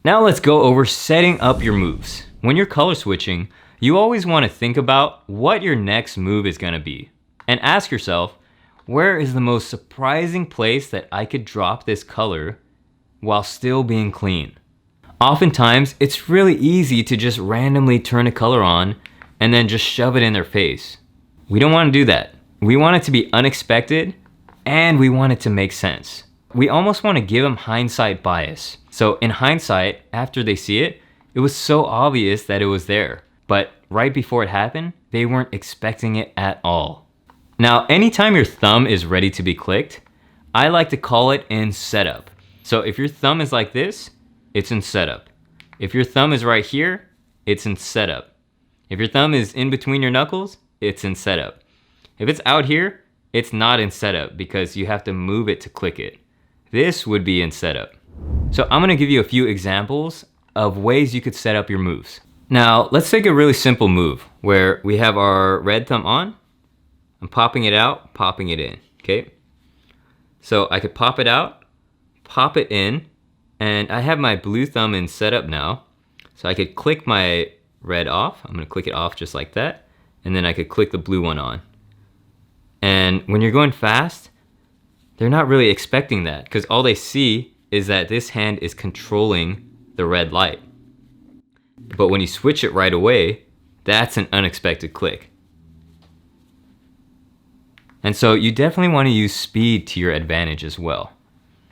Now let's go over setting up your moves. When you're color switching, you always want to think about what your next move is going to be. And ask yourself, where is the most surprising place that I could drop this color while still being clean? Oftentimes, it's really easy to just randomly turn a color on and then just shove it in their face. We don't want to do that. We want it to be unexpected and we want it to make sense. We almost want to give them hindsight bias. So in hindsight, after they see it, it was so obvious that it was there. But right before it happened, they weren't expecting it at all. Now, anytime your thumb is ready to be clicked, I like to call it in setup. So if your thumb is like this, it's in setup. If your thumb is right here, it's in setup. If your thumb is in between your knuckles, it's in setup. If it's out here, it's not in setup because you have to move it to click it. This would be in setup. So I'm gonna give you a few examples of ways you could set up your moves. Now, let's take a really simple move where we have our red thumb on. I'm popping it out, popping it in, okay? So I could pop it out, pop it in, and I have my blue thumb in setup now. So I could click my red off. I'm gonna click it off just like that. And then I could click the blue one on. And when you're going fast, they're not really expecting that because all they see is that this hand is controlling the red light. But when you switch it right away, that's an unexpected click. And so you definitely want to use speed to your advantage as well.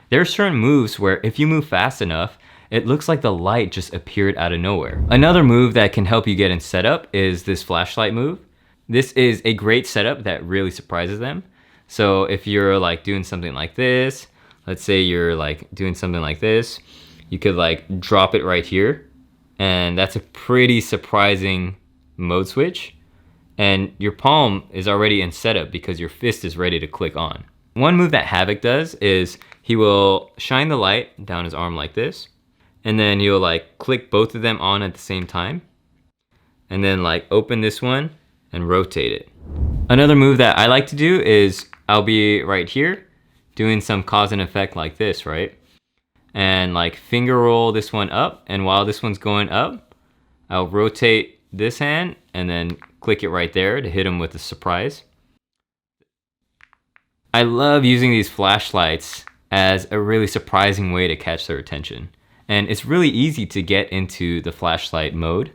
There are certain moves where if you move fast enough, it looks like the light just appeared out of nowhere. Another move that can help you get in setup is this flashlight move. This is a great setup that really surprises them. So if you're like doing something like this, let's say you're like doing something like this, you could like drop it right here. And that's a pretty surprising mode switch. And your palm is already in setup because your fist is ready to click on. One move that Havok does is he will shine the light down his arm like this. And then he'll like click both of them on at the same time. And then like open this one and rotate it. Another move that I like to do is I'll be right here doing some cause and effect like this, right? And like finger roll this one up. And while this one's going up, I'll rotate this hand and then click it right there to hit him with a surprise. I love using these flashlights as a really surprising way to catch their attention. And it's really easy to get into the flashlight mode.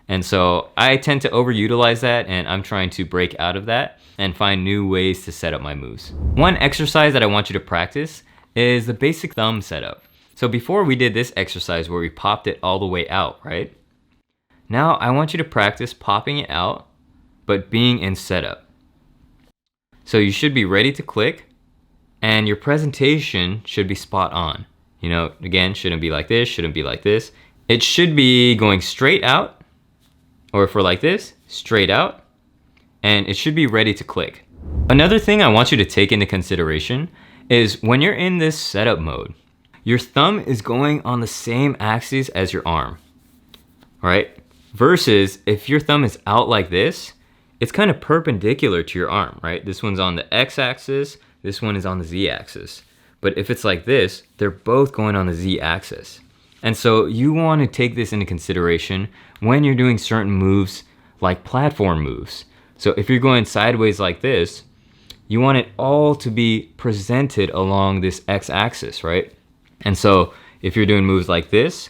And so I tend to overutilize that and I'm trying to break out of that and find new ways to set up my moves. One exercise that I want you to practice is the basic thumb setup. So before we did this exercise where we popped it all the way out, right? Now I want you to practice popping it out, but being in setup. So you should be ready to click and your presentation should be spot on. You know, again, shouldn't be like this, shouldn't be like this. It should be going straight out, or if we're like this, straight out, and it should be ready to click. Another thing I want you to take into consideration is when you're in this setup mode, your thumb is going on the same axis as your arm, right? Versus if your thumb is out like this, it's kind of perpendicular to your arm, right? This one's on the x-axis, this one is on the z-axis. But if it's like this, they're both going on the z-axis. And so you want to take this into consideration when you're doing certain moves like platform moves. So if you're going sideways like this, you want it all to be presented along this x-axis, right? And so if you're doing moves like this,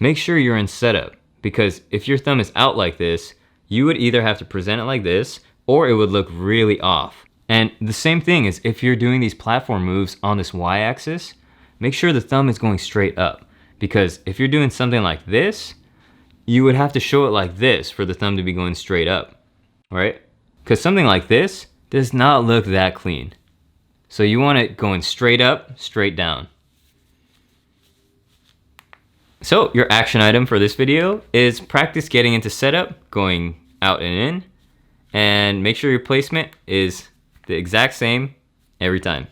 make sure you're in setup because if your thumb is out like this, you would either have to present it like this or it would look really off. And the same thing is if you're doing these platform moves on this y-axis, make sure the thumb is going straight up. Because if you're doing something like this, you would have to show it like this for the thumb to be going straight up, right? Because something like this does not look that clean. So you want it going straight up, straight down. So your action item for this video is practice getting into setup, going out and in, and make sure your placement is the exact same every time.